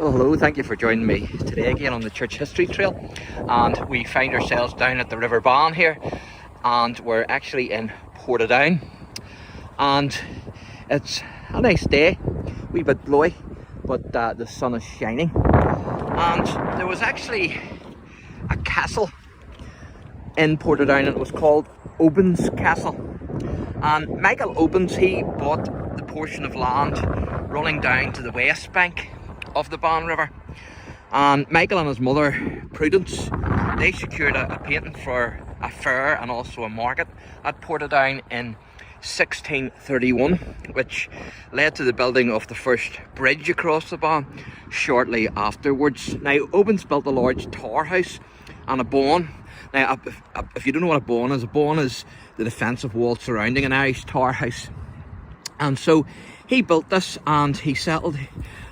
Well, hello, thank you for joining me today again on the Church History Trail, and we find ourselves down at the River Bann here, and we're actually in Portadown, and it's a nice day, a wee bit blowy, but the sun is shining. And there was actually a castle in Portadown, and it was called Oban's Castle, and Michael Obans, he bought the portion of land running down to the west bank of the Bann River, and Michael and his mother Prudence, they secured a patent for a fair and also a market at Portadown in 1631, which led to the building of the first bridge across the Bann shortly afterwards. Now, Obans built a large tower house and a bawn. Now, if you don't know what a bawn is the defensive wall surrounding an Irish tower house. And so he built this, and he settled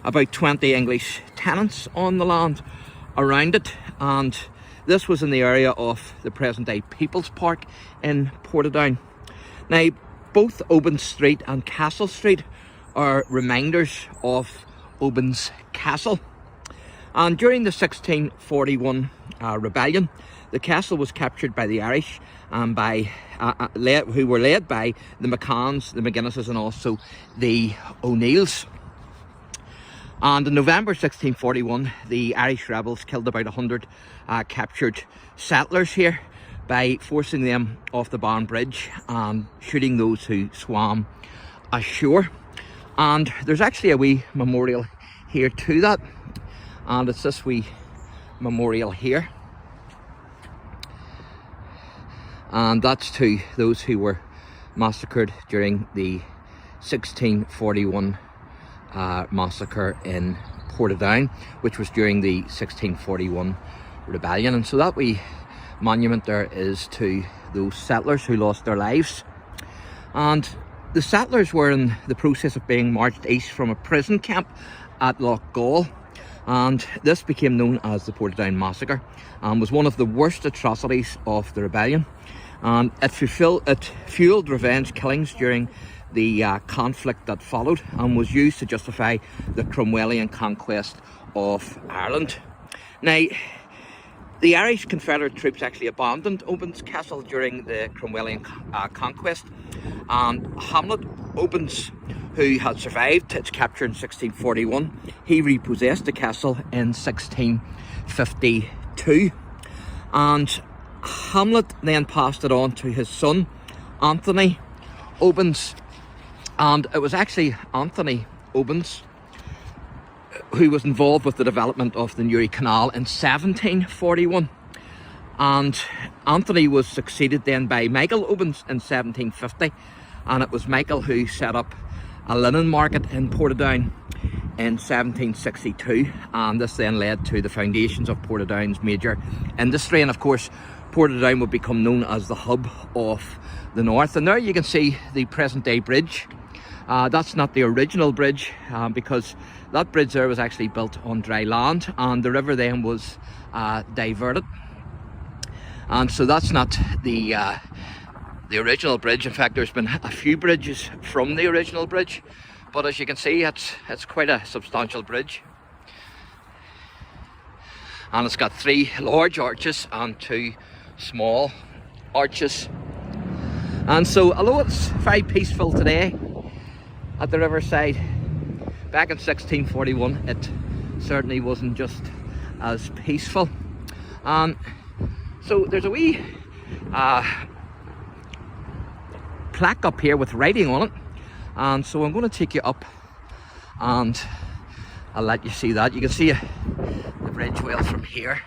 about 20 English tenants on the land around it, and this was in the area of the present day People's Park in Portadown. Now, both Oban Street and Castle Street are reminders of Oban's Castle, and during the 1641 rebellion, the castle was captured by the Irish and who were led by the McCanns, the McGuinnesses, and also the O'Neills. And in November 1641, the Irish rebels killed about 100 captured settlers here by forcing them off the Bann Bridge and shooting those who swam ashore. And there's actually a wee memorial here to that, and it's this wee memorial here, and that's to those who were massacred during the 1641 massacre in Portadown, which was during the 1641 rebellion. And so that wee monument there is to those settlers who lost their lives. And the settlers were in the process of being marched east from a prison camp at Locais, and this became known as the Portadown Massacre, and was one of the worst atrocities of the rebellion. And it fueled revenge killings during the conflict that followed, and was used to justify the Cromwellian conquest of Ireland. Now, the Irish Confederate troops actually abandoned Oban's Castle during the Cromwellian conquest, and Hamlet Obans, who had survived its capture in 1641, he repossessed the castle in 1652, and Hamlet then passed it on to his son Anthony Obans. And it was actually Anthony Obans who was involved with the development of the Newry Canal in 1741. And Anthony was succeeded then by Michael Obans in 1750. And it was Michael who set up a linen market in Portadown in 1762. And this then led to the foundations of Portadown's major industry. And of course, Portadown would become known as the hub of the north. And there you can see the present day bridge. That's not the original bridge, because that bridge there was actually built on dry land, and the river then was diverted. And so that's not the original bridge. In fact, there's been a few bridges from the original bridge, but as you can see, it's quite a substantial bridge. And it's got 3 large arches and 2 small arches. And so, although it's very peaceful today at the riverside, back in 1641 it certainly wasn't just as peaceful. So there's a wee plaque up here with writing on it, and so I'm going to take you up and I'll let you see that. You can see the bridge well from here,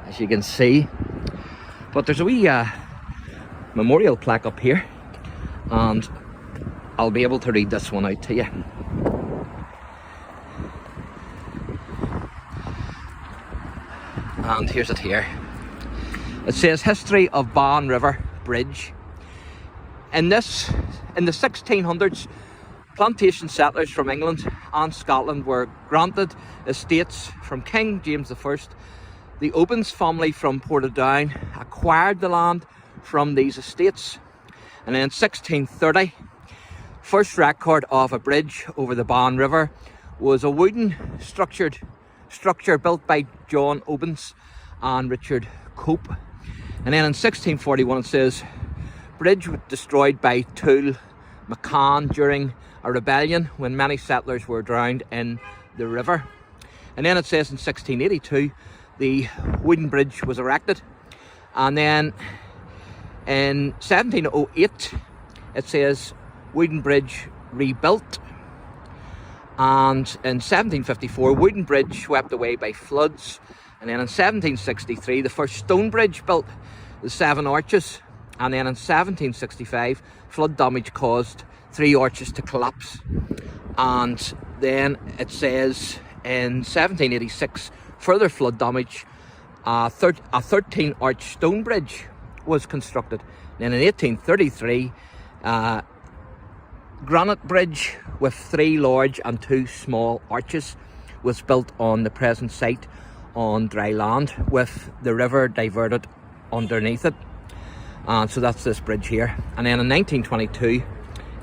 as you can see, but there's a wee memorial plaque up here, and I'll be able to read this one out to you. And here's it here. It says, "History of Bann River Bridge. In the 1600s, plantation settlers from England and Scotland were granted estates from King James I. The Obans family from Portadown acquired the land from these estates, and in 1630, first record of a bridge over the Bann River was a wooden structure built by John Obens and Richard Cope. And then in 1641 it says, bridge was destroyed by Tool McCann during a rebellion when many settlers were drowned in the river. And then it says in 1682 the wooden bridge was erected. And then in 1708 it says wooden bridge rebuilt. And in 1754 wooden bridge swept away by floods. And then in 1763 the first stone bridge built, the 7 arches. And then in 1765 flood damage caused 3 arches to collapse. And then it says in 1786 further flood damage, a 13 arch stone bridge was constructed. Then in 1833 granite bridge with 3 large and 2 small arches was built on the present site on dry land with the river diverted underneath it. And so that's this bridge here. And then in 1922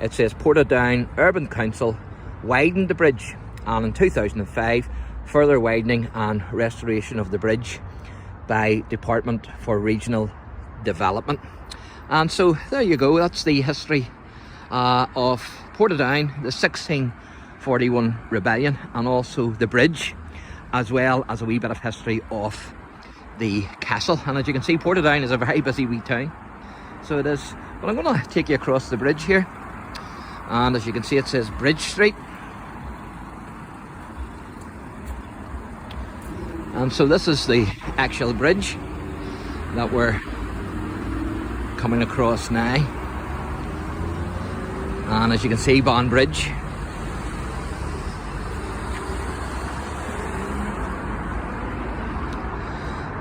it says Portadown Urban Council widened the bridge, and in 2005 further widening and restoration of the bridge by Department for Regional Development. And so there you go, that's the history of Portadown, the 1641 rebellion, and also the bridge, as well as a wee bit of history of the castle. And as you can see, Portadown is a very busy wee town, so it is. But I'm going to take you across the bridge here, and as you can see it says Bridge Street. And so this is the actual bridge that we're coming across now. And as you can see, Bond Bridge.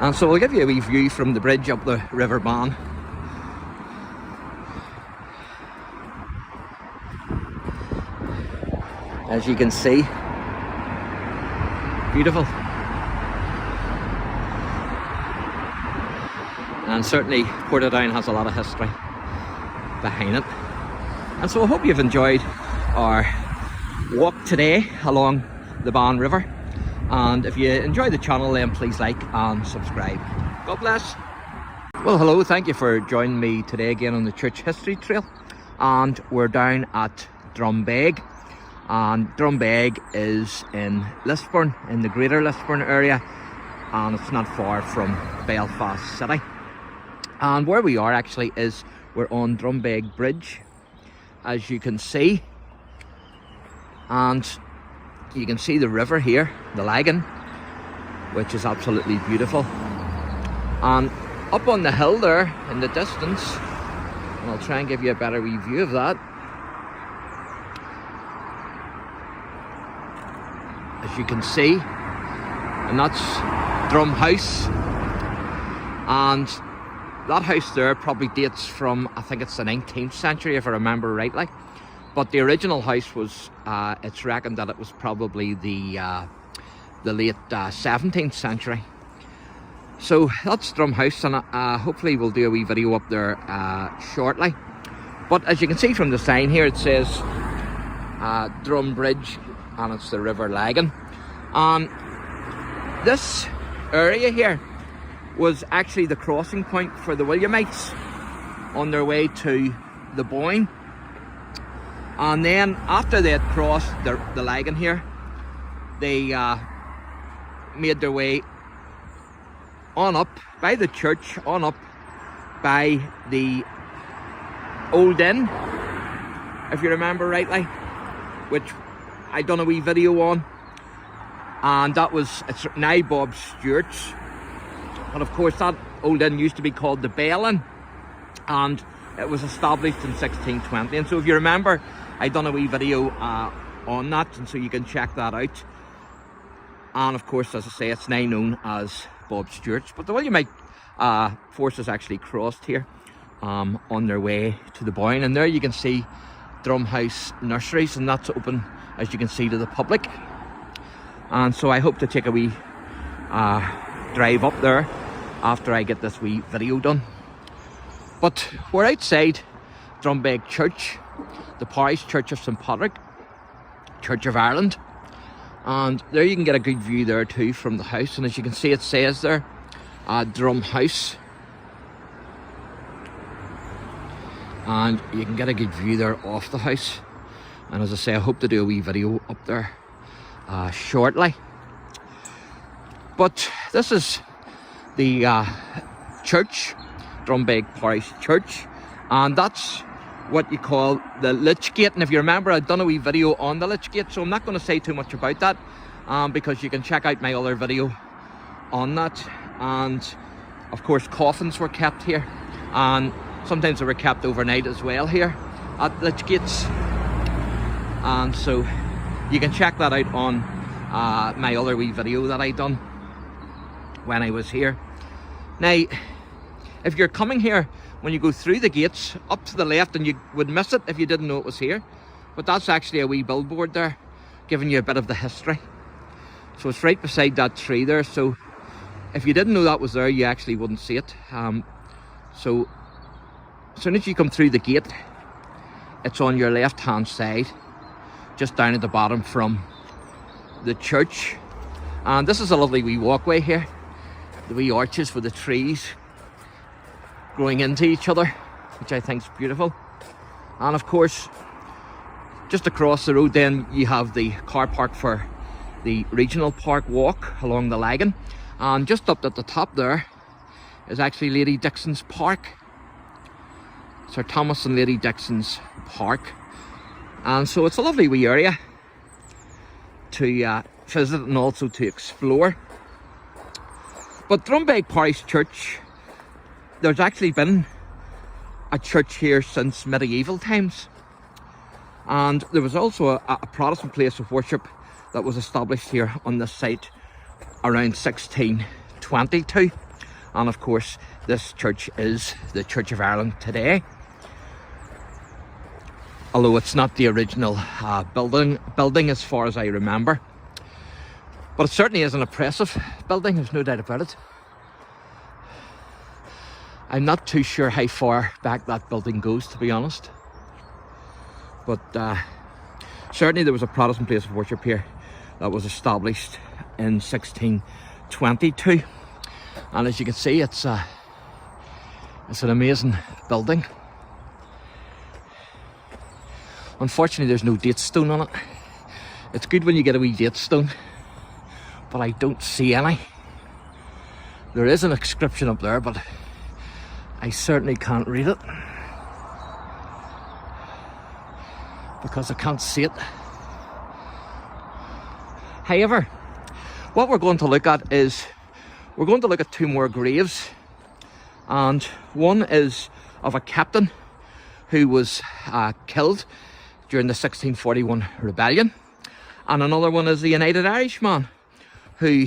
And so we'll give you a wee view from the bridge up the River Bann. As you can see, beautiful. And certainly Portadown has a lot of history behind it. And so I hope you've enjoyed our walk today along the Bann River. And if you enjoy the channel, then please like and subscribe. God bless. Well, hello, thank you for joining me today again on the Church History Trail. And we're down at Drumbeg. And Drumbeg is in Lisburn, in the Greater Lisburn area, and it's not far from Belfast City. And where we are actually is we're on Drumbeg Bridge, as you can see, and you can see the river here, the Lagan, which is absolutely beautiful. And up on the hill there in the distance, and I'll try and give you a better wee view of that, as you can see, and that's Drum House. And that house there probably dates from, I think it's the 19th century if I remember rightly, but the original house was, it's reckoned that it was probably the late 17th century. So that's Drum House, and hopefully we'll do a wee video up there shortly. But as you can see from the sign here, it says Drum Bridge, and it's the River Lagan. This area here was actually the crossing point for the Williamites on their way to the Boyne. And then after they had crossed the Lagan here, they made their way on up by the church, on up by the Old Inn, if you remember rightly, which I done a wee video on, and that was, it's now Bob Stewart's. But of course that Old Inn used to be called the Bell Inn, and it was established in 1620. And so if you remember, I done a wee video on that, and so you can check that out. And of course, as I say, it's now known as Bob Stewart's. But the Williamite forces actually crossed here on their way to the Boyne. And there you can see Drumhouse Nurseries, and that's open, as you can see, to the public. And so I hope to take a wee drive up there after I get this wee video done. But we're outside Drumbeg Church, the parish church of St Patrick, Church of Ireland. And there you can get a good view there too from the house, and as you can see, it says there Drum House, and you can get a good view there off the house. And as I say, I hope to do a wee video up there shortly. But this is the church, Drumbeg Parish Church, and that's what you call the Lich Gate. And if you remember, I've done a wee video on the Lich Gate, so I'm not going to say too much about that, because you can check out my other video on that. And of course, coffins were kept here, and sometimes they were kept overnight as well here at Lich Gates. And so you can check that out on my other wee video that I done when I was here. Now, if you're coming here, when you go through the gates up to the left, and you would miss it if you didn't know it was here, but that's actually a wee billboard there giving you a bit of the history. So it's right beside that tree there, so if you didn't know that was there, you actually wouldn't see it. So as soon as you come through the gate, it's on your left hand side, just down at the bottom from the church. And this is a lovely wee walkway here, the wee arches with the trees growing into each other, which I think is beautiful. And of course, just across the road then you have the car park for the regional park walk along the Lagan, and just up at the top there is actually Lady Dixon's Park, Sir Thomas and Lady Dixon's Park. And so it's a lovely wee area to visit and also to explore. But Drumbeg Parish Church, there's actually been a church here since medieval times, and there was also a Protestant place of worship that was established here on this site around 1622. And of course, this church is the Church of Ireland today, although it's not the original building as far as I remember. But it certainly is an impressive building, there's no doubt about it. I'm not too sure how far back that building goes, to be honest. But certainly there was a Protestant place of worship here that was established in 1622. And as you can see, it's an amazing building. Unfortunately, there's no date stone on it. It's good when you get a wee date stone, but I don't see any. There is an inscription up there, but I certainly can't read it because I can't see it. However, what we're going to look at is we're going to look at two more graves, and one is of a captain who was killed during the 1641 rebellion, and another one is the United Irishman who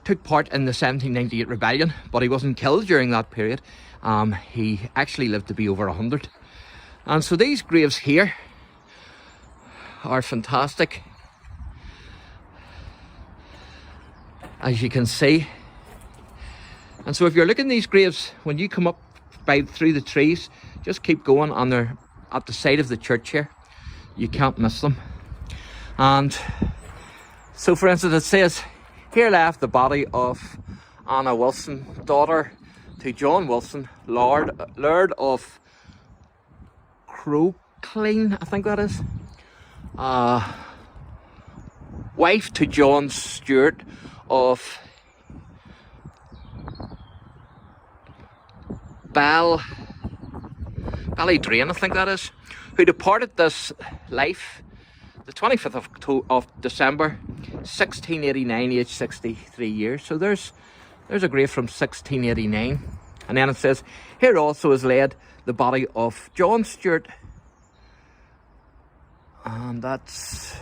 took part in the 1798 rebellion, but he wasn't killed during that period. He actually lived to be over 100. And so these graves here are fantastic, as you can see. And so if you're looking at these graves, when you come up through the trees, just keep going, and they're at the side of the church here. You can't miss them. And so, for instance, it says, "Here left the body of Anna Wilson, daughter to John Wilson, Lord of Crowclean," I think that is. Wife to John Stewart of Ballydrain, I think that is, who departed this life the 25th of December 1689, aged 63 years. So there's a grave from 1689. And then it says, "Here also is laid the body of John Stewart," and that's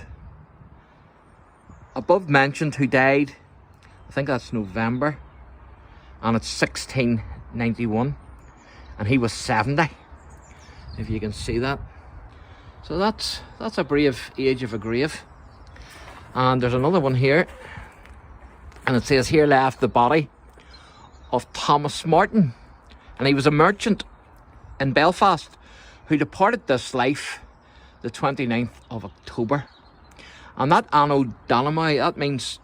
above mentioned, who died, I think that's November, and it's 1691, and he was 70, if you can see that. So that's a brave age of a grave. And there's another one here, and it says, "Here left the body of Thomas Martin, and he was a merchant in Belfast, who departed this life the 29th of October. And that Anno Domini, that means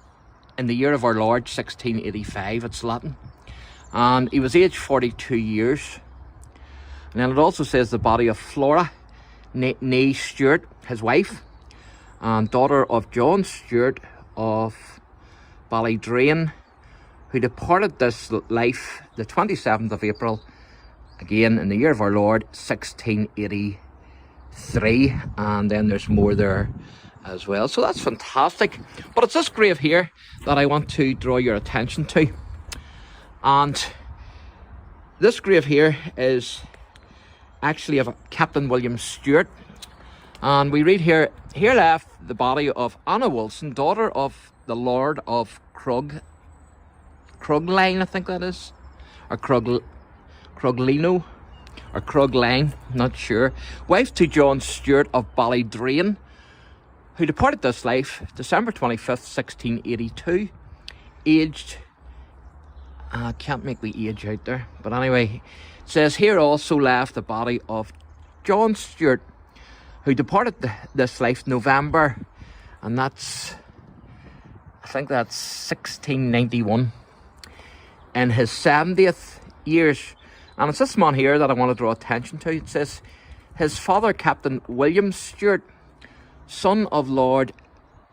in the year of our Lord 1685, it's Latin. And he was aged 42 years. And then it also says the body of Flora née Stewart, his wife, and daughter of John Stewart of Ballydrain, who departed this life the 27th of April, again in the year of our Lord 1683. And then there's more there as well, so that's fantastic. But it's this grave here that I want to draw your attention to. And this grave here is actually of Captain William Stewart, and we read here, here left the body of Anna Wilson, daughter of the Lord of Cruglane, I think that is, or Cruglino, or Cruglane, not sure, wife to John Stewart of Ballydrain, who departed this life December 25th, 1682, aged, I can't make the age out there, but anyway, it says here also left the body of John Stewart, who departed this life November, and that's, I think that's 1691, in his 70th years. And it's this man here that I want to draw attention to. It says his father, Captain William Stewart, son of Lord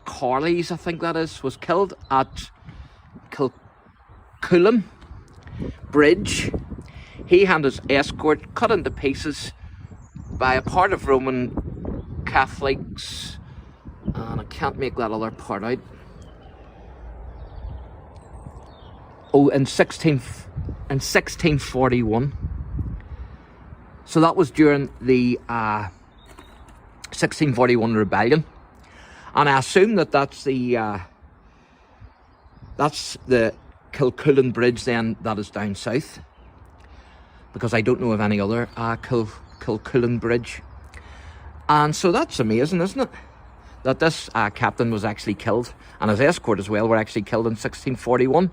Corley's, I think that is, was killed at Kilcullen Bridge. He and his escort cut into pieces by a part of Roman Catholics, and I can't make that other part out. Oh, in 1641. So that was during the 1641 rebellion, and I assume that that's the Kilcullen Bridge then that is down south, because I don't know of any other Kilcullen Bridge. And so that's amazing, isn't it, that this captain was actually killed, and his escort as well were actually killed in 1641.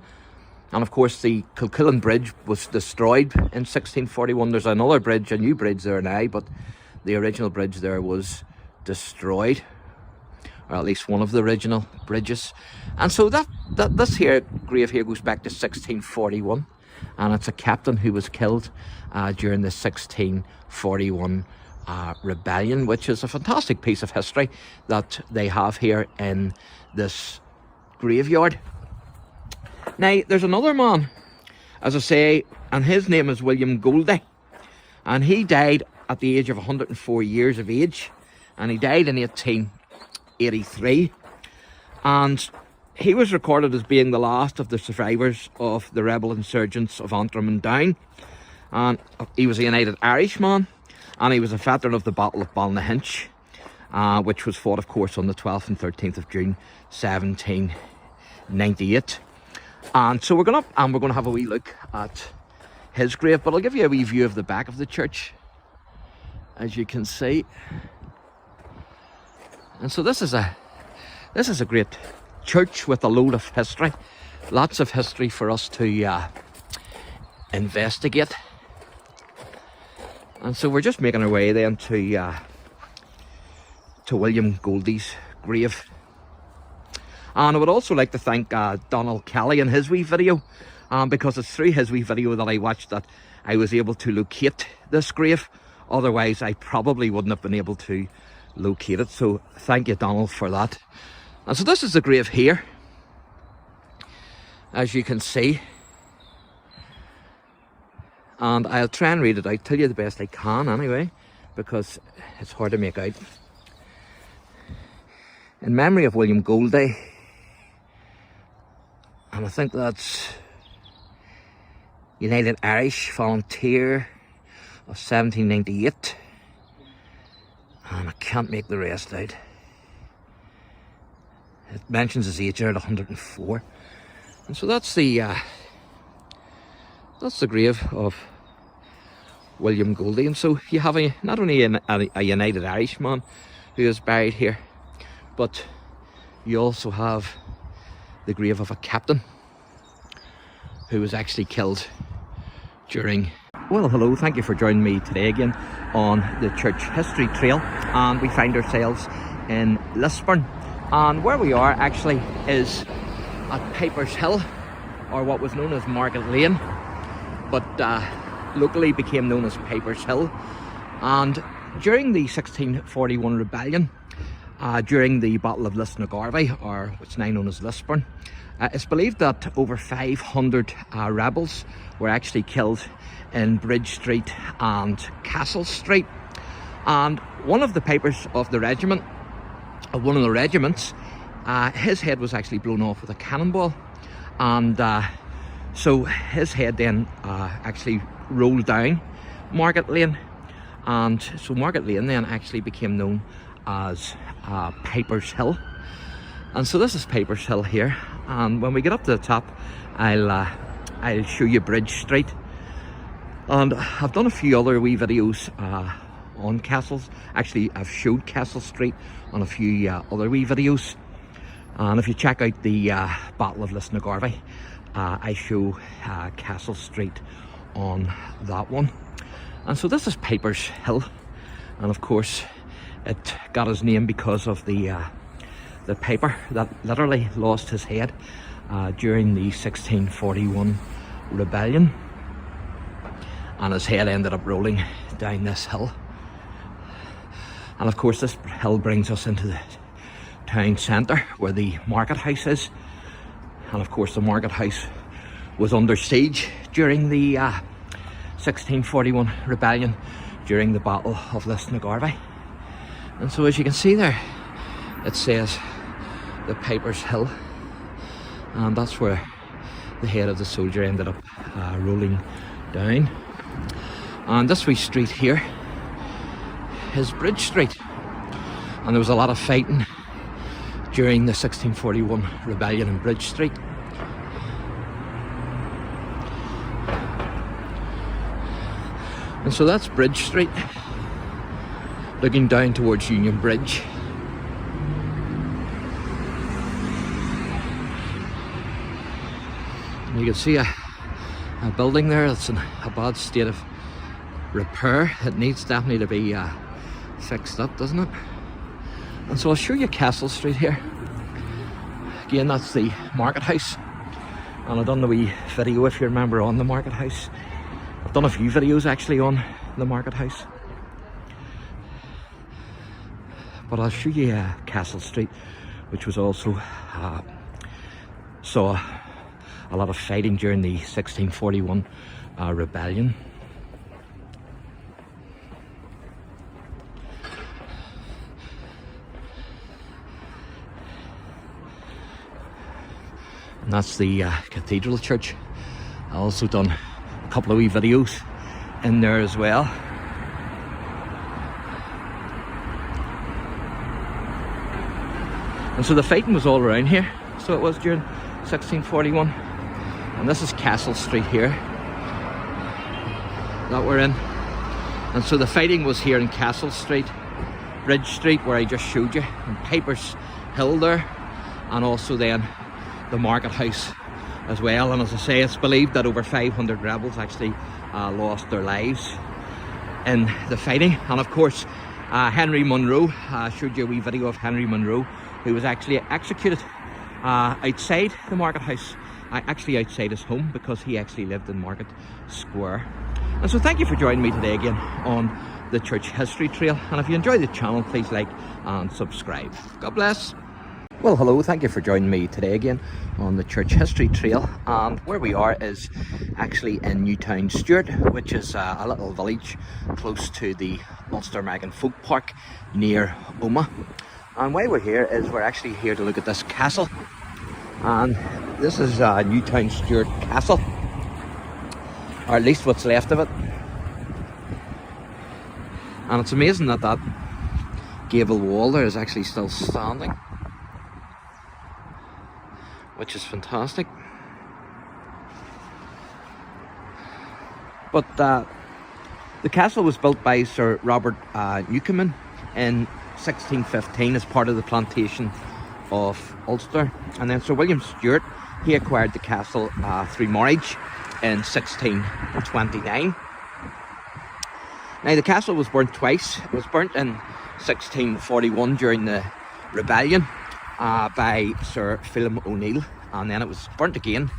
And of course the Kilcullen Bridge was destroyed in 1641. There's another bridge, a new bridge there now, but the original bridge there was destroyed, or at least one of the original bridges. And so this here grave here goes back to 1641, and it's a captain who was killed during the 1641 rebellion, which is a fantastic piece of history that they have here in this graveyard. Now there's another man, as I say, and his name is William Goldie, and he died at the age of 104 years of age, and he died in 1883, and he was recorded as being the last of the survivors of the rebel insurgents of Antrim and Down, and he was a United Irishman, and he was a veteran of the Battle of Ballynahinch, which was fought, of course, on the 12th and 13th of June 1798. And so we're gonna have a wee look at his grave, but I'll give you a wee view of the back of the church, as you can see. And so this is a great church with a load of history, lots of history for us to investigate. And so we're just making our way then to William Goldie's grave. And I would also like to thank Donald Kelly in his wee video, because it's through his wee video that I watched that I was able to locate this grave. Otherwise I probably wouldn't have been able to locate it, so thank you, Donald, for that. And so this is the grave here, as you can see, and I'll try and read it out, tell you the best I can anyway, because it's hard to make out. In memory of William Goldie, and I think that's United Irish Volunteer of 1798, and I can't make the rest out. It mentions his age there at 104, and so that's the grave of William Goldie. And so you have not only a United Irishman who is buried here, but you also have the grave of a captain who was actually killed during... Well, hello, thank you for joining me today again on the Church History Trail, and we find ourselves in Lisburn, And where we are actually is at Piper's Hill, or what was known as Market Lane, but locally became known as Piper's Hill. And during the 1641 rebellion, during the Battle of Lisnagarvey, or what's now known as Lisburn, it's believed that over 500 rebels were actually killed in Bridge Street and Castle Street. And one of the Pipers of the regiment, one of the regiments, his head was actually blown off with a cannonball, and so his head then actually rolled down Market Lane, and so Market Lane then actually became known as Piper's Hill. And so this is Piper's Hill here, and when we get up to the top, I'll show you Bridge Street. And I've done a few other wee videos on castles. Actually, I've showed Castle Street on a few other wee videos, and if you check out the Battle of Lisnagarvey, I show Castle Street on that one. And so this is Piper's Hill, and of course it got his name because of the piper that literally lost his head during the 1641 rebellion, and his head ended up rolling down this hill. And of course this hill brings us into the town centre where the market house is, and of course the market house was under siege during the 1641 rebellion, during the Battle of Lisnagarvey. And so as you can see there, it says the Piper's Hill, and that's where the head of the soldier ended up rolling down. And this wee street here is Bridge Street, and there was a lot of fighting during the 1641 rebellion in Bridge Street. And so that's Bridge Street, looking down towards Union Bridge. And you can see a building there that's in a bad state of repair. It needs definitely to be fixed up, doesn't it? And so I'll show you Castle Street here. Again, that's the market house, and I've done the wee video, if you remember, on the market house. I've done a few videos actually on the market house, but I'll show you Castle Street, which was also saw a lot of fighting during the 1641 rebellion. And that's the cathedral church. I also done a couple of wee videos in there as well. And so the fighting was all around here, so it was during 1641. And this is Castle Street here that we're in. And so the fighting was here in Castle Street, Bridge Street, where I just showed you, and Piper's Hill there, and also then the market house as well. And as I say, it's believed that over 500 rebels actually lost their lives in the fighting. And of course Henry Munro, showed you a wee video of Henry Munro, who was actually executed outside the market house, actually outside his home, because he actually lived in Market Square. And so thank you for joining me today again on the Church History Trail, and if you enjoy the channel, please like and subscribe. God bless. Well, hello, thank you for joining me today again on the Church History Trail, and where we are is actually in Newtown Stewart, which is a little village close to the Ulster Megan Folk Park near Omagh. And why we're here is we're actually here to look at this castle, and this is Newtown Stewart Castle, or at least what's left of it. And it's amazing that that gable wall there is actually still standing, which is fantastic. But the castle was built by Sir Robert Newcomen in 1615 as part of the plantation of Ulster, and then Sir William Stewart, he acquired the castle through marriage in 1629. Now the castle was burnt twice. It was burnt in 1641 during the rebellion, by Sir Philip O'Neill, and then it was burnt again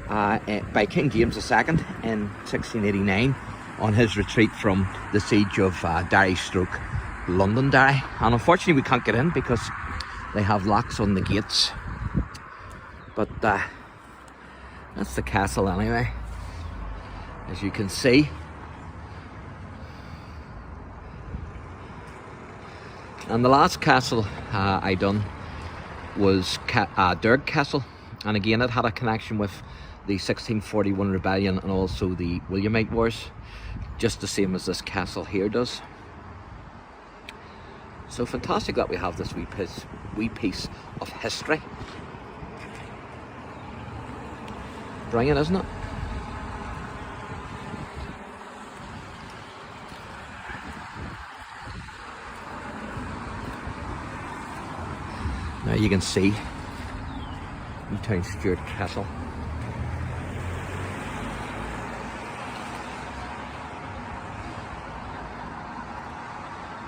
by King James II in 1689 on his retreat from the siege of Derry stroke Londonderry. And unfortunately we can't get in because they have locks on the gates, but that's the castle anyway, as you can see. And the last castle I done was Derg Castle, and again it had a connection with the 1641 rebellion and also the Williamite Wars, just the same as this castle here does. So fantastic that we have this wee piece of history. Brilliant, isn't it? Now you can see Newtown Stewart Castle.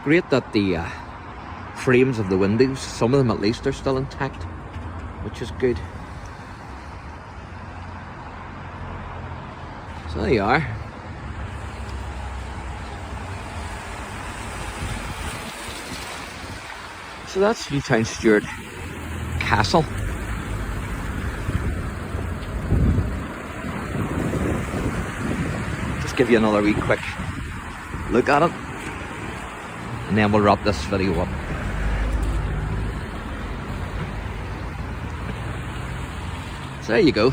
Great that the frames of the windows, some of them at least, are still intact, which is good. So there you are. So that's Newtown Stewart Castle. Just give you another wee quick look at it, and then we'll wrap this video up. So there you go.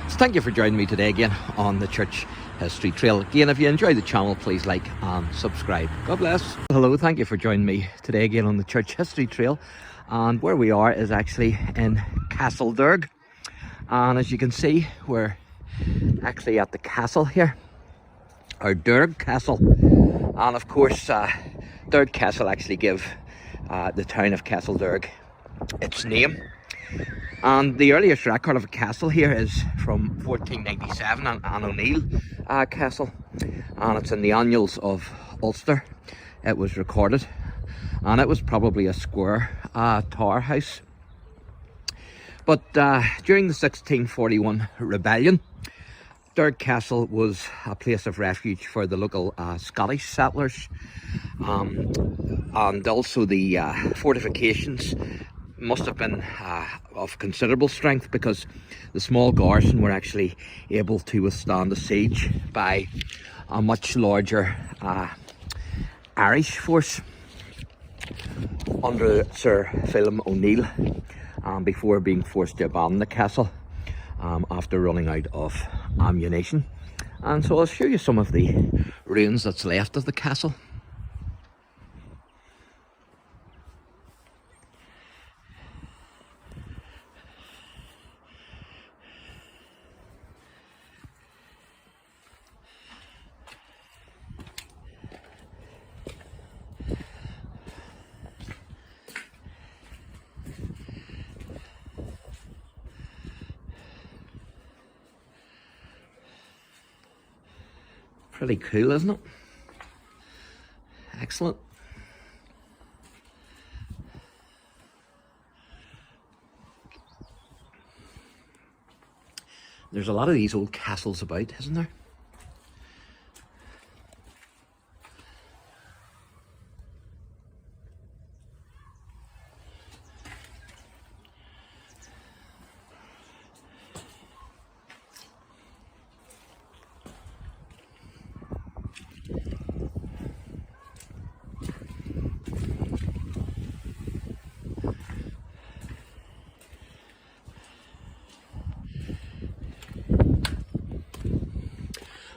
So thank you for joining me today again on the Church History Trail. Again, if you enjoy the channel, please like and subscribe. God bless. Hello, thank you for joining me today again on the Church History Trail. And where we are is actually in Castle Derg. And as you can see, we're actually at the castle here, or Derg Castle. And of course, Derg Castle actually gave the town of Castle Derg its name. And the earliest record of a castle here is from 1497, an O'Neill castle, and it's in the Annals of Ulster. It was recorded, and it was probably a square tower house. But during the 1641 rebellion, Derg Castle was a place of refuge for the local Scottish settlers, and also the fortifications must have been of considerable strength, because the small garrison were actually able to withstand a siege by a much larger Irish force under Sir Philip O'Neill, before being forced to abandon the castle after running out of ammunition. And so I'll show you some of the ruins that's left of the castle. Pretty cool, isn't it? Excellent. There's a lot of these old castles about, isn't there?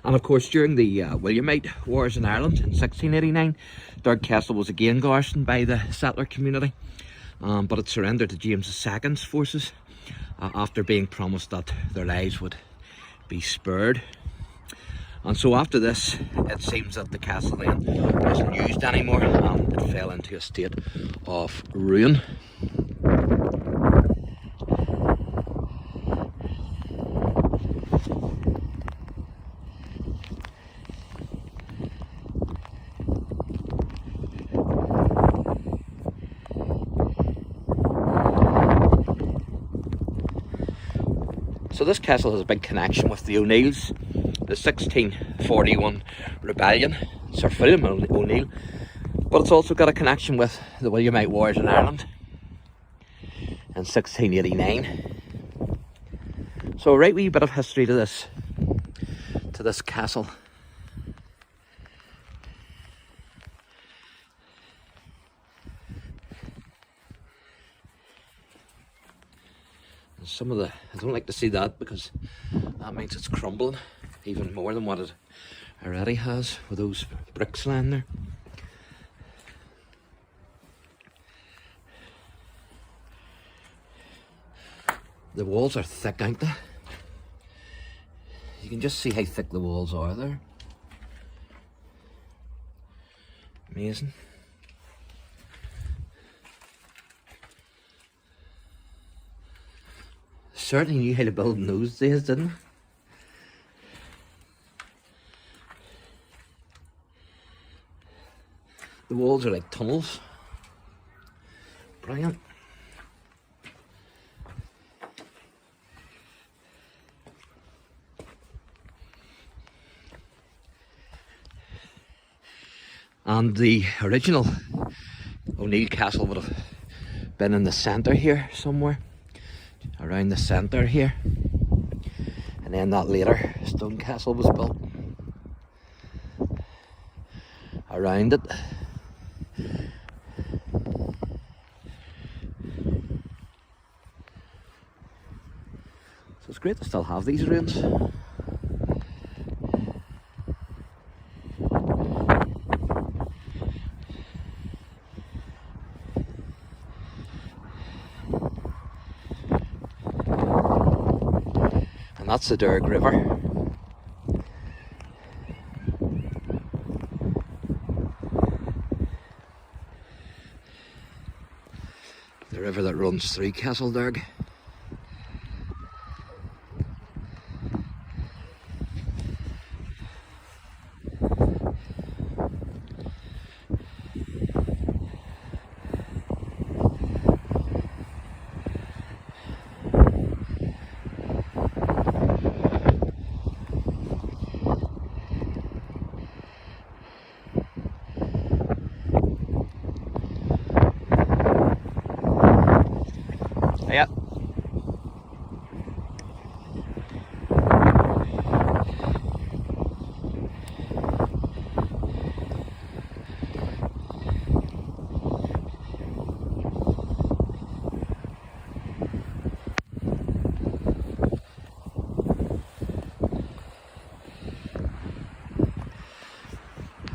And of course, during the Williamite Wars in Ireland in 1689, Derg Castle was again garrisoned by the settler community, but it surrendered to James II's forces after being promised that their lives would be spared. And so after this, it seems that the castle then wasn't used anymore, and it fell into a state of ruin. So this castle has a big connection with the O'Neills, the 1641 Rebellion, Sir William O'Neill, but it's also got a connection with the Williamite Wars in Ireland in 1689. So a right wee bit of history to this castle. Some of the, I don't like to see that because that means it's crumbling even more than what it already has with those bricks lying there. The walls are thick, aren't they? You can just see how thick the walls are there. Amazing. Certainly knew how to build in those days, didn't they? The walls are like tunnels. Brilliant. And the original O'Neill Castle would have been in the centre here somewhere, around the centre here, and then that later stone castle was built around it. So it's great to still have these ruins. And that's the Derg River. The river that runs through Castle Derg. Yep.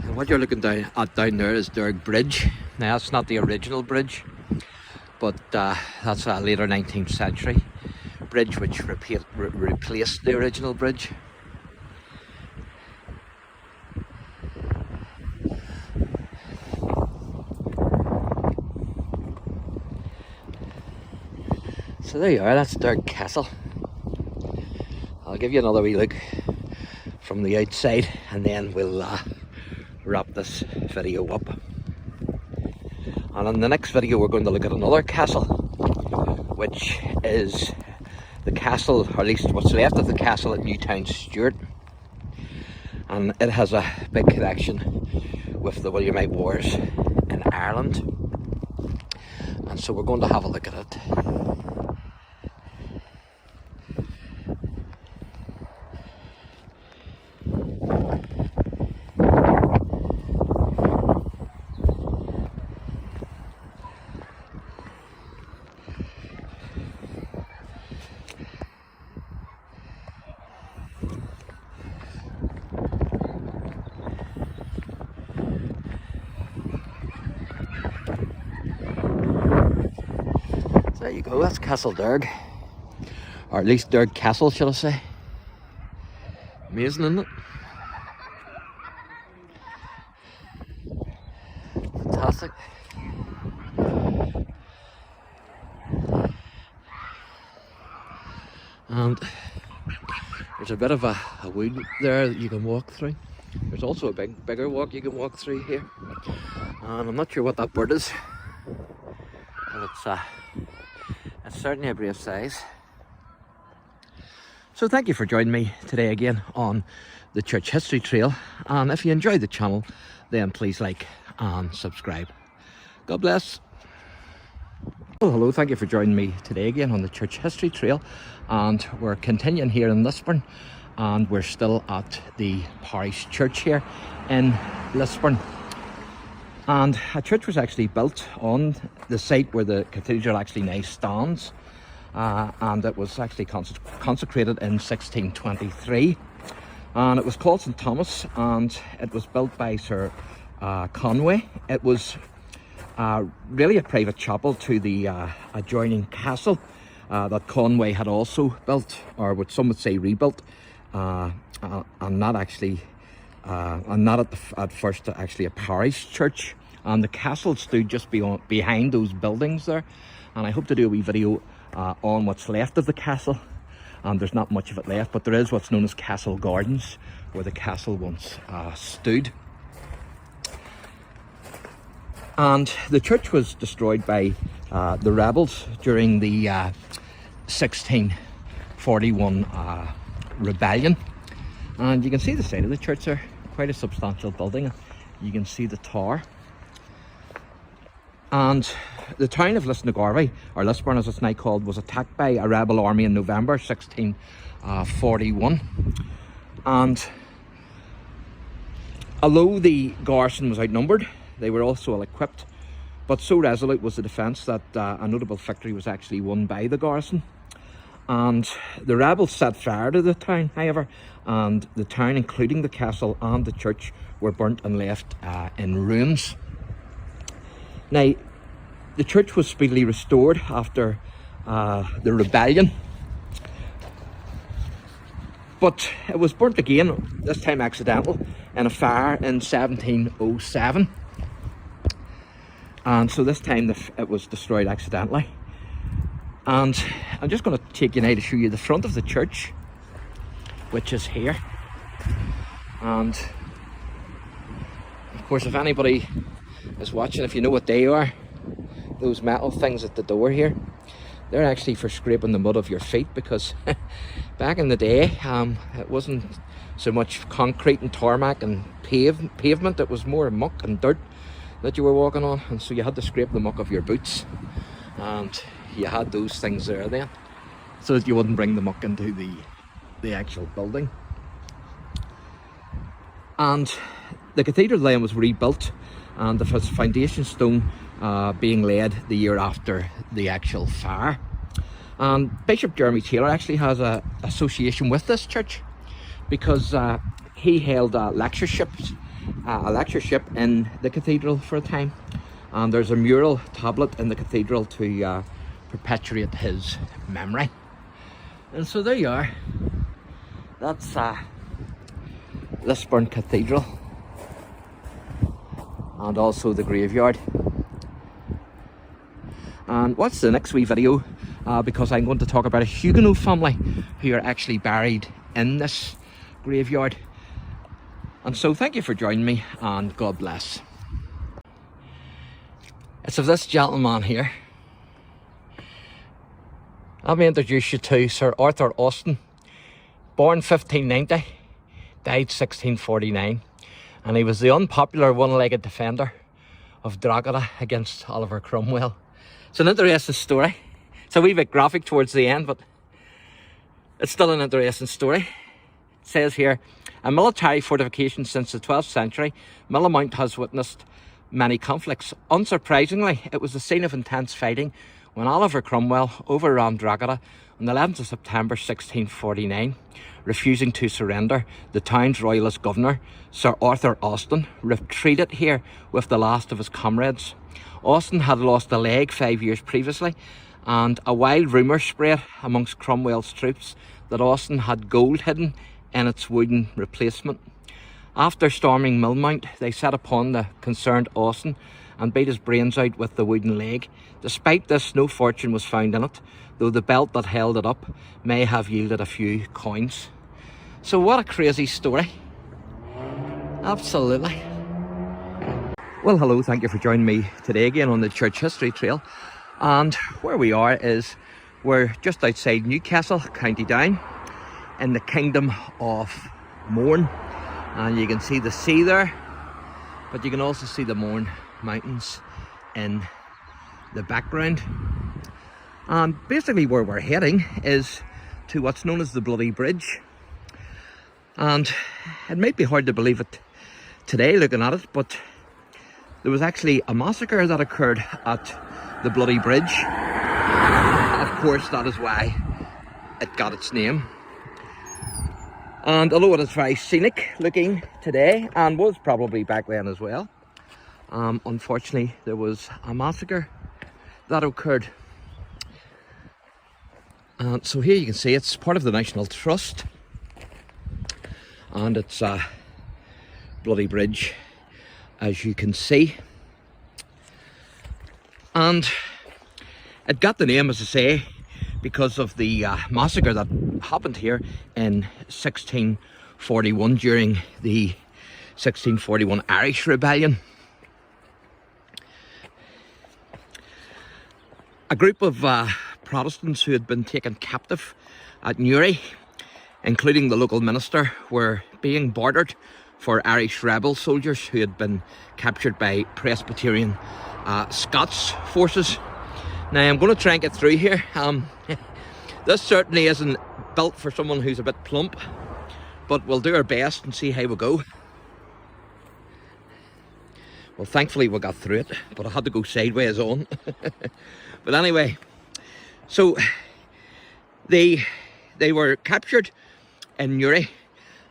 And what you're looking down there is Derg Bridge. Now that's not the original bridge, but that's a later 19th century bridge which replaced the original bridge. So there you are, that's Derg Castle. I'll give you another wee look from the outside and then we'll wrap this video up. And in the next video we're going to look at another castle, which is the castle, or at least what's left of the castle at Newtown Stewart. And it has a big connection with the Williamite Wars in Ireland. And so we're going to have a look at it. There you go, that's Castle Derg, or at least Derg Castle, shall I say. Amazing, isn't it? Fantastic. And there's a bit of a wood there that you can walk through. There's also a bigger walk you can walk through here, and I'm not sure what that bird is, but it's certainly a brave size. So thank you for joining me today again on the Church History Trail, and if you enjoyed the channel then please like and subscribe. God bless. Well, hello, thank you for joining me today again on the Church History Trail, and we're continuing here in Lisburn, and we're still at the parish church here in Lisburn. And a church was actually built on the site where the cathedral actually now stands, and it was actually consecrated in 1623, and it was called St Thomas, and it was built by Sir Conway. It was really a private chapel to the adjoining castle that Conway had also built, or what some would say rebuilt, and not actually, and not at first actually a parish church. And the castle stood just behind those buildings there, and I hope to do a wee video on what's left of the castle. And there's not much of it left, but there is what's known as Castle Gardens, where the castle once stood. And the church was destroyed by the rebels during the 1641 rebellion. And you can see the side of the church there, quite a substantial building. You can see the tower. And the town of Lisnagarvey, or Lisburn as it's now called, was attacked by a rebel army in November 1641. And although the garrison was outnumbered, they were also ill-equipped, but so resolute was the defence that a notable victory was actually won by the garrison. And the rebels set fire to the town, however, and the town, including the castle and the church, were burnt and left in ruins. Now, the church was speedily restored after the rebellion, but it was burnt again, this time accidental, in a fire in 1707. And so this time it was destroyed accidentally. And I'm just going to take you now to show you the front of the church, which is here. And of course, if anybody is watching, if you know what they are, those metal things at the door here, they're actually for scraping the mud off your feet, because back in the day it wasn't so much concrete and tarmac and pavement, it was more muck and dirt that you were walking on, and so you had to scrape the muck off your boots, and you had those things there then so that you wouldn't bring the muck into the actual building. And the cathedral then was rebuilt, and the foundation stone being laid the year after the actual fire. And Bishop Jeremy Taylor actually has an association with this church, because he held a lectureship in the cathedral for a time, and there's a mural tablet in the cathedral to perpetuate his memory. And so there you are, that's Lisburn Cathedral, and also the graveyard. And watch the next wee video, because I'm going to talk about a Huguenot family who are actually buried in this graveyard. And so thank you for joining me, and God bless. It's of this gentleman here. Let me introduce you to Sir Arthur Austin, born 1590, died 1649, and he was the unpopular one-legged defender of Drogheda against Oliver Cromwell. It's an interesting story. It's a wee bit graphic towards the end, but it's still an interesting story. It says here, a military fortification since the 12th century, Millamount has witnessed many conflicts. Unsurprisingly, it was the scene of intense fighting when Oliver Cromwell overran Drogheda on the 11th of September 1649. Refusing to surrender, the town's royalist governor, Sir Arthur Austin, retreated here with the last of his comrades. Austin had lost a leg 5 years previously, and a wild rumour spread amongst Cromwell's troops that Austin had gold hidden in its wooden replacement. After storming Milmount, they set upon the concerned Austin and beat his brains out with the wooden leg. Despite this, no fortune was found in it, though the belt that held it up may have yielded a few coins. So what a crazy story. Absolutely. Well, hello, thank you for joining me today again on the Church History Trail. And where we are is we're just outside Newcastle, County Down. in the kingdom of Mourne. And you can see the sea there, but you can also see the Mourne mountains in the background. And basically where we're heading is to what's known as the Bloody Bridge. And it might be hard to believe it today looking at it, but there was actually a massacre that occurred at the Bloody Bridge. Of course, that is why it got its name. And although it is very scenic looking today, and was probably back then as well, unfortunately there was a massacre that occurred. And so here you can see it's part of the National Trust, and it's a Bloody Bridge, as you can see. And it got the name, as I say, because of the massacre that happened here in 1641 during the 1641 Irish Rebellion. A group of Protestants who had been taken captive at Newry, including the local minister, were being bartered for Irish rebel soldiers who had been captured by Presbyterian Scots forces. Now I'm going to try and get through here. This certainly isn't built for someone who's a bit plump, but we'll do our best and see how we go. Well, thankfully we got through it, but I had to go sideways on. But anyway, so they were captured in Newry,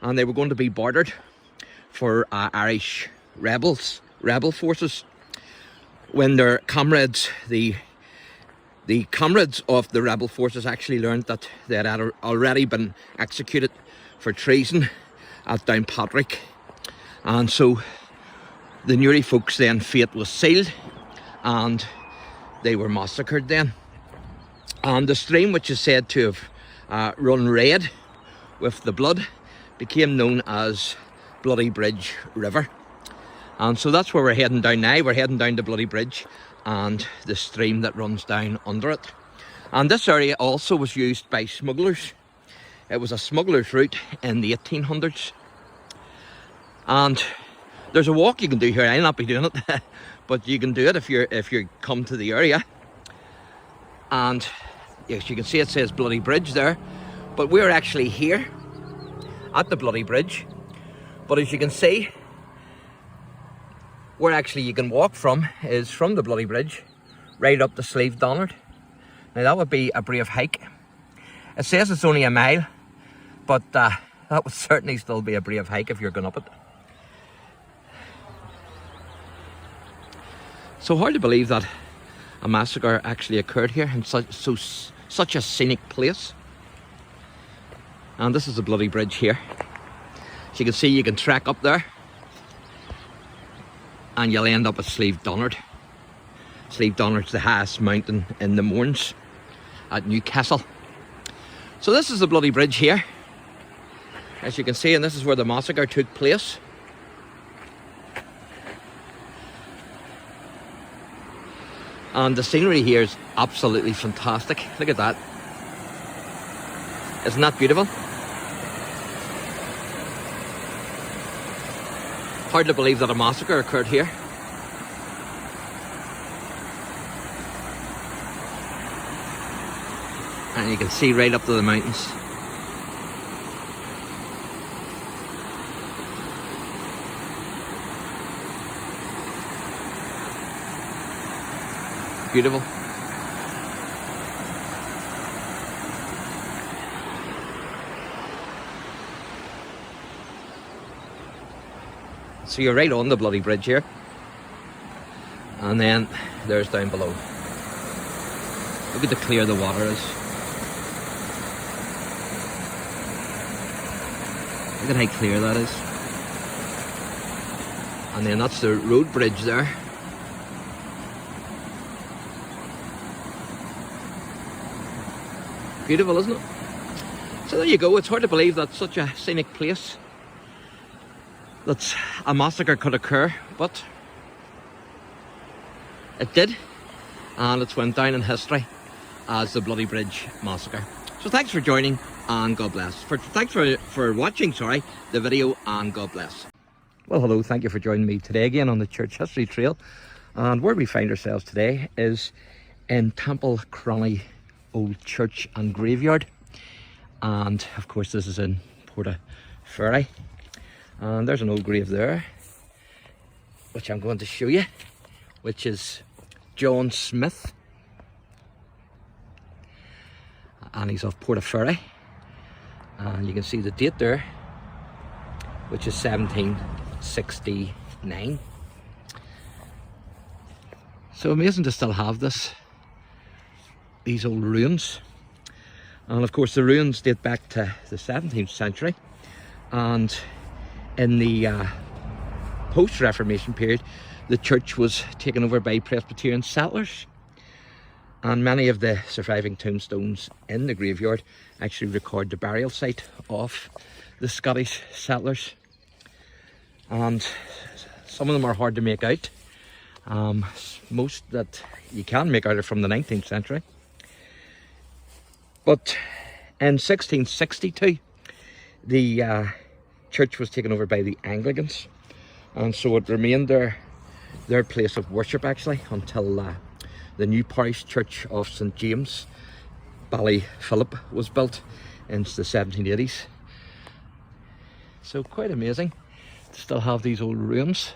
and they were going to be bartered for Irish rebel forces, when their comrades, the comrades of the rebel forces, actually learned that they had already been executed for treason at Downpatrick. And so the Newry folks then, fate was sealed, and they were massacred then. And the stream, which is said to have run red with the blood, became known as Bloody Bridge River. And so that's where we're heading down now. We're heading down to Bloody Bridge and the stream that runs down under it. And this area also was used by smugglers. It was a smuggler's route in the 1800s. And there's a walk you can do here. I'll not be doing it, but you can do it if you come to the area. And yes, you can see it says Bloody Bridge there, but we're actually here at the Bloody Bridge. But as you can see, where actually you can walk from is from the Bloody Bridge right up to Slieve Donard. Now that would be a brave hike. It says it's only a mile, but that would certainly still be a brave hike if you're going up it. So hard to believe that a massacre actually occurred here in such a scenic place. And this is the Bloody Bridge here. As you can see, you can trek up there, and you'll end up at Slieve Donard. Slieve Donard's the highest mountain in the Mournes at Newcastle. So this is the Bloody Bridge here, as you can see, and this is where the massacre took place. And the scenery here is absolutely fantastic. Look at that. Isn't that beautiful? Hard to believe that a massacre occurred here. And you can see right up to the mountains. Beautiful. So you're right on the Bloody Bridge here, and then there's down below. Look at the clear the water is. Look at how clear that is. And then that's the road bridge there. Beautiful, isn't it? So there you go. It's hard to believe that such a scenic place, that a massacre could occur, but it did, and it's went down in history as the Bloody Bridge Massacre. So thanks for joining and God bless. Thanks for watching, sorry, the video, and God bless. Well, hello, thank you for joining me today again on the Church History Trail. And where we find ourselves today is in Temple Cronny Old Church and Graveyard. And of course this is in Portaferry. And there's an old grave there, which I'm going to show you, which is John Smith. And he's off Portaferry. And you can see the date there, which is 1769. So amazing to still have these old ruins. And of course the ruins date back to the 17th century. And in the post-Reformation period, the church was taken over by Presbyterian settlers. And many of the surviving tombstones in the graveyard actually record the burial site of the Scottish settlers. And some of them are hard to make out. Most that you can make out are from the 19th century. But in 1662, the church was taken over by the Anglicans. And so it remained their place of worship actually until the new parish church of St James, Ballyphilip, was built in the 1780s. So quite amazing to still have these old ruins.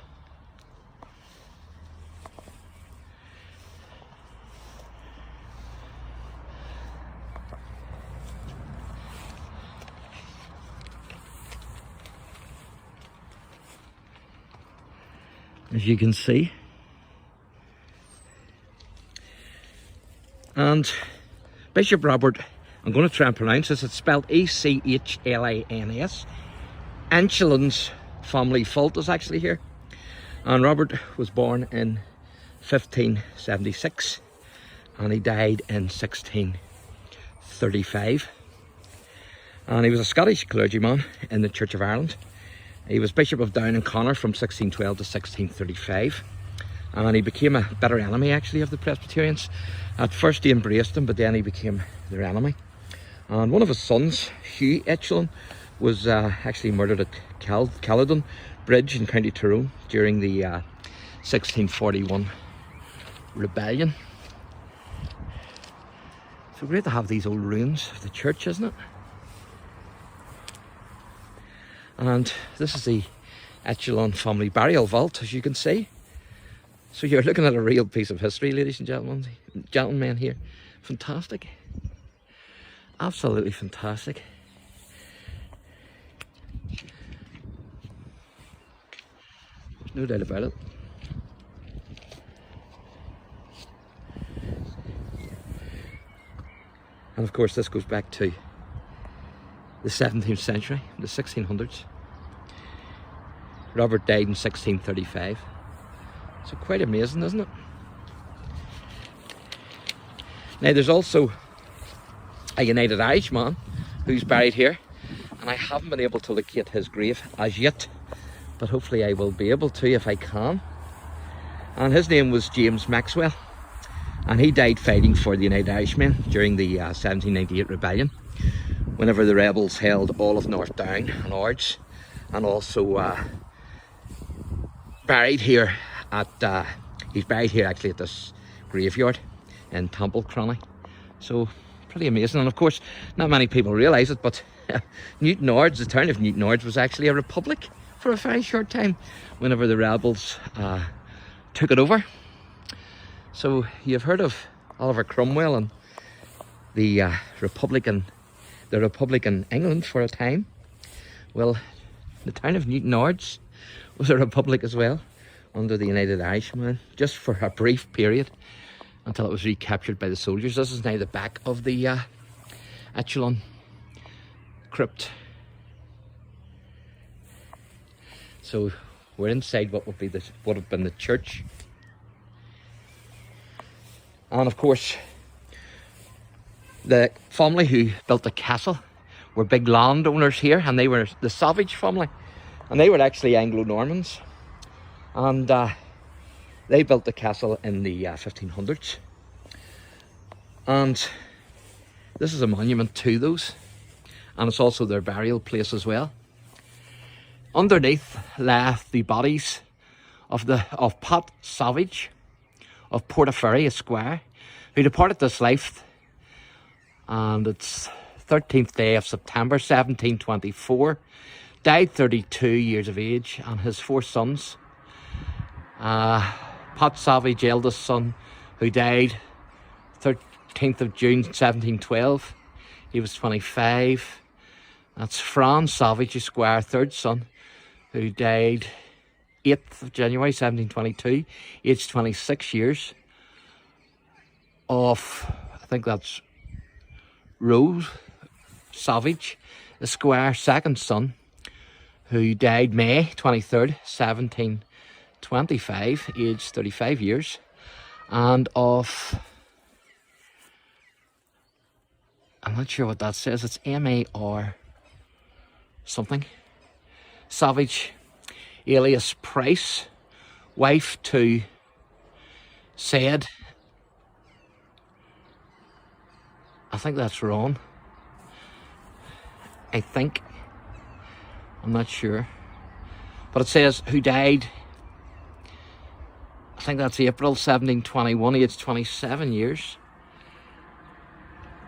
As you can see. And Bishop Robert, I'm going to try and pronounce this, it's spelled E-C-H-L-I-N-S. Anchelin's family vault is actually here. And Robert was born in 1576 and he died in 1635. And he was a Scottish clergyman in the Church of Ireland. He was Bishop of Down and Connor from 1612 to 1635. And he became a bitter enemy actually of the Presbyterians. At first he embraced them, but then he became their enemy. And one of his sons, Hugh Echelon, was actually murdered at Caledon Bridge in County Tyrone during the 1641 Rebellion. So great to have these old ruins of the church, isn't it? And this is the Echelon family burial vault, as you can see. So you're looking at a real piece of history, ladies and gentlemen here. Fantastic. Absolutely fantastic. There's no doubt about it. And of course this goes back to the 17th century, the 1600s. Robert died in 1635. So quite amazing, isn't it? Now there's also a United Irishman who's buried here, and I haven't been able to locate his grave as yet, but hopefully I will be able to if I can. And his name was James Maxwell, and he died fighting for the United Irishmen during the 1798 rebellion, whenever the rebels held all of North Down and Ards, and also buried here at he's buried here actually at this graveyard in Temple Cronny. So pretty amazing. And of course not many people realise it, but Newton Ards, the town of Newton Ards, was actually a republic for a very short time whenever the rebels took it over. So you've heard of Oliver Cromwell and the Republican England for a time. Well, the town of Newton Ards was a republic as well, under the United Irishmen, just for a brief period until it was recaptured by the soldiers. This is now the back of the Echelon crypt. So we're inside what would have been the church. And of course, the family who built the castle were big landowners here, and they were the Savage family, and they were actually Anglo-Normans, and they built the castle in the 1500s. And this is a monument to those and it's also their burial place as well. Underneath lay the bodies of Pat Savage of Portaferry, Esquire, who departed this life, and it's 13th day of September 1724. Died 32 years of age, and his 4 sons. Pat Savage, eldest son, who died 13th of June 1712. He was 25. That's Fran Savage, Esquire, 3rd son, who died 8th of January 1722, aged 26 years. Of, I think that's Rose Savage, Esquire, 2nd son, who died May 23rd, 1725, aged 35 years. And of, I'm not sure what that says, it's M-A-R something, Savage, alias Price, wife to Said, I think that's wrong, I think, I'm not sure, but it says who died, I think that's April 1721, aged 27 years,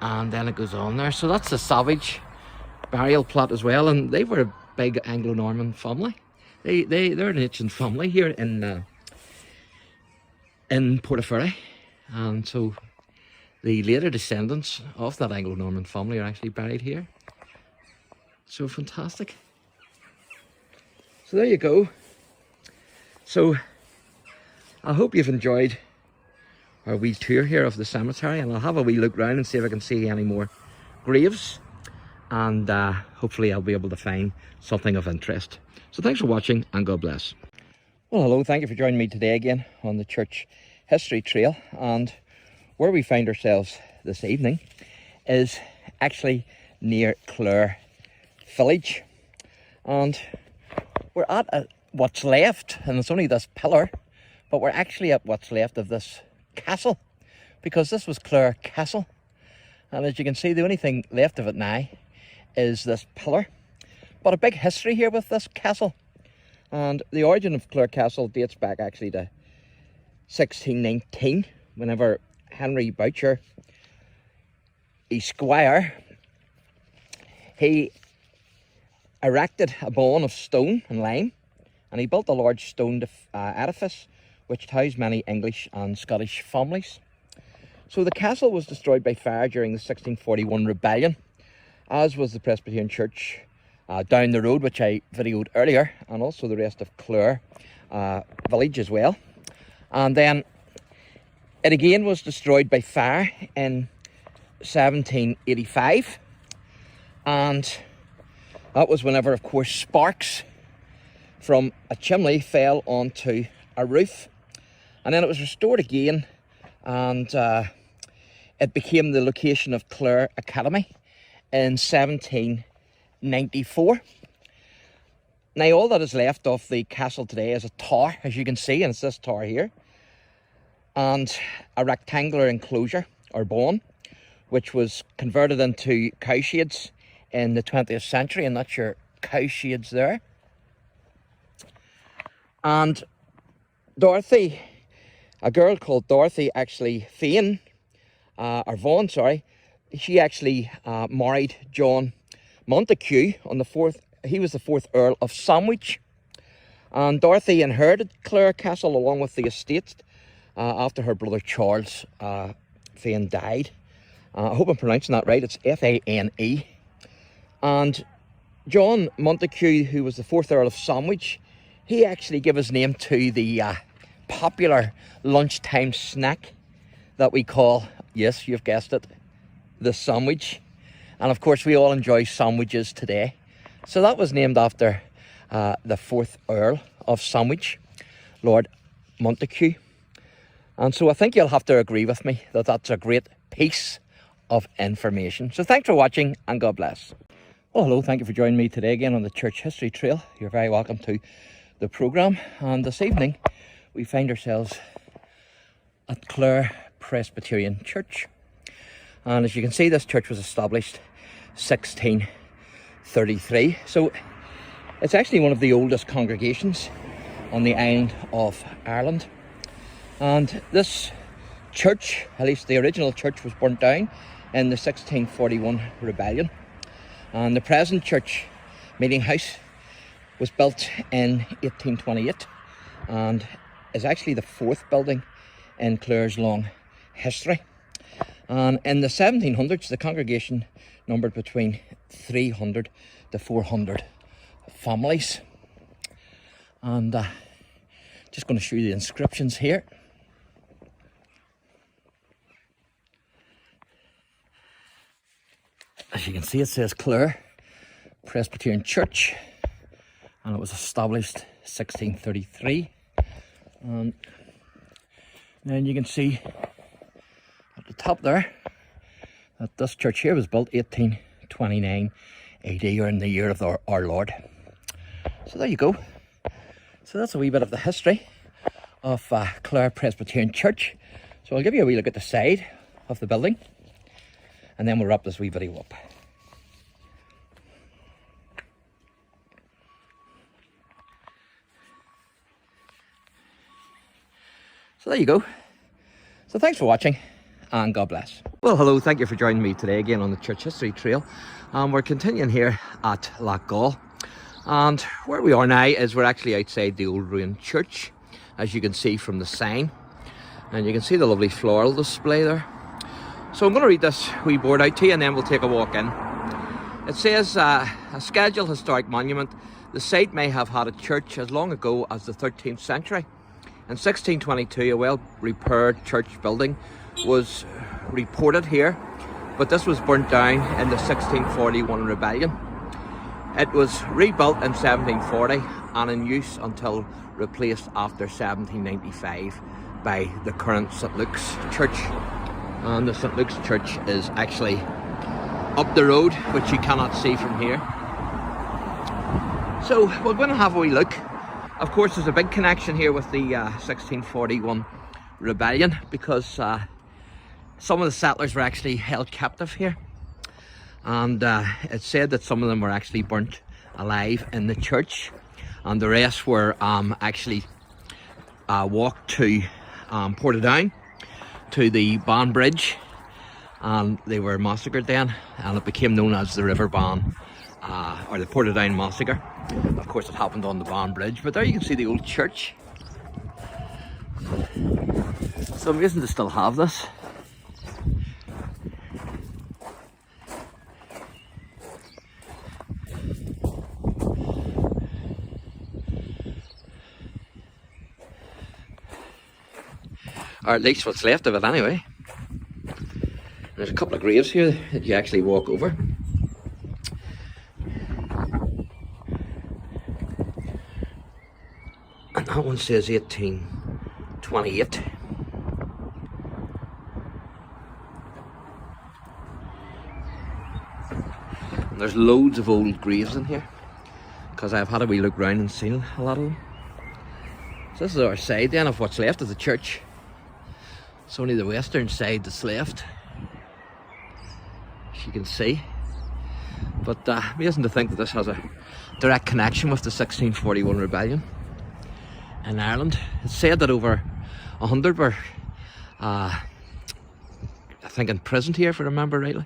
and then it goes on there. So that's the Savage burial plot as well, and they were a big Anglo-Norman family. They're an ancient family here in Portaferry, and so the later descendants of that Anglo-Norman family are actually buried here. So fantastic. So there you go. So I hope you've enjoyed our wee tour here of the cemetery, and I'll have a wee look round and see if I can see any more graves, and hopefully I'll be able to find something of interest. So thanks for watching, and God bless. Well, hello, thank you for joining me today again on the Church History Trail, and where we find ourselves this evening is actually near Clare village, and we're at what's left, and it's only this pillar, but we're actually at what's left of this castle, because this was Clare Castle, and as you can see, the only thing left of it now is this pillar. But a big history here with this castle, and the origin of Clare Castle dates back actually to 1619, whenever Henry Boucher, Esquire, he erected a bawn of stone and lime, and he built a large stone edifice which housed many English and Scottish families. So the castle was destroyed by fire during the 1641 rebellion, as was the Presbyterian church down the road, which I videoed earlier, and also the rest of Clare village as well. And then it again was destroyed by fire in 1785, and that was whenever, of course, sparks from a chimney fell onto a roof, and then it was restored again, and it became the location of Clare Academy in 1794. Now all that is left of the castle today is a tower, as you can see, and it's this tower here, and a rectangular enclosure or bawn, which was converted into cowsheds in the 20th century, and that's your cowsheds there. And Dorothy, a girl called Dorothy, actually Vaughan, sorry, she actually married John Montague on the 4th. He was the 4th Earl of Sandwich, and Dorothy inherited Clare Castle along with the estate after her brother Charles Fane died. I hope I'm pronouncing that right. It's F-A-N-E. And John Montague, who was the 4th Earl of Sandwich, he actually gave his name to the popular lunchtime snack that we call, yes, you've guessed it, the sandwich. And of course, we all enjoy sandwiches today. So that was named after the 4th Earl of Sandwich, Lord Montague. And so I think you'll have to agree with me that that's a great piece of information. So thanks for watching, and God bless. Well, hello, thank you for joining me today again on the Church History Trail. You're very welcome to the programme. And this evening, we find ourselves at Clare Presbyterian Church. And as you can see, this church was established 16 1633. So it's actually one of the oldest congregations on the island of Ireland. And this church, at least the original church, was burnt down in the 1641 rebellion. And the present church meeting house was built in 1828 and is actually the fourth building in Clare's long history. And in the 1700s, the congregation numbered between 300 to 400 families. And just going to show you the inscriptions here. As you can see, it says Clare Presbyterian Church, and it was established 1633. And then you can see at the top there that this church here was built 1829 AD, or in the year of our Lord. So there you go. So that's a wee bit of the history of Clare Presbyterian Church. So I'll give you a wee look at the side of the building, and then we'll wrap this wee video up. So there you go. So thanks for watching, and God bless. Well, hello, thank you for joining me today again on the Church History Trail. We're continuing here at Locais, and where we are now is we're actually outside the old ruined church, as you can see from the sign, and you can see the lovely floral display there. So I'm going to read this wee board out to you, and then we'll take a walk in. It says, a scheduled historic monument. The site may have had a church as long ago as the 13th century. In 1622, a well-repaired church building was reported here, but this was burnt down in the 1641 rebellion. It was rebuilt in 1740 and in use until replaced after 1795 by the current St Luke's Church. And the St Luke's Church is actually up the road, which you cannot see from here. So we're going to have a wee look. Of course, there's a big connection here with the 1641 rebellion, because some of the settlers were actually held captive here, and it's said that some of them were actually burnt alive in the church, and the rest were actually walked to Portadown, to the Ban Bridge, and they were massacred then, and it became known as the River Ban, or the Portadown Massacre. Of course, it happened on the Ban Bridge, but there you can see the old church. So amazing to still have this. Or at least what's left of it anyway. There's a couple of graves here that you actually walk over. And that one says 1828. And there's loads of old graves in here, because I've had a wee look round and seen a lot of them. So this is our side then of what's left of the church. It's only the western side that's left, as you can see. But amazing to think that this has a direct connection with the 1641 rebellion in Ireland. It's said that over 100 were, I think, imprisoned here, if I remember rightly.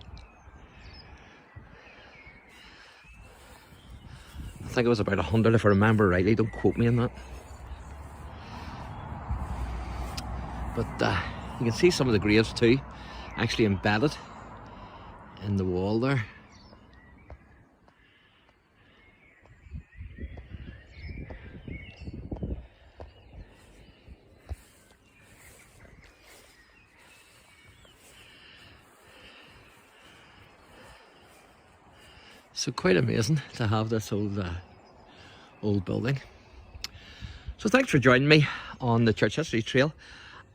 I think it was about 100, if I remember rightly. Don't quote me on that. But you can see some of the graves too, actually embedded in the wall there. So quite amazing to have this old building. So thanks for joining me on the Church History Trail,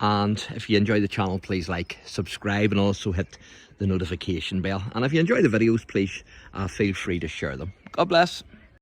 and if you enjoy the channel, please like, subscribe, and also hit the notification bell. And if you enjoy the videos, please feel free to share them. God bless.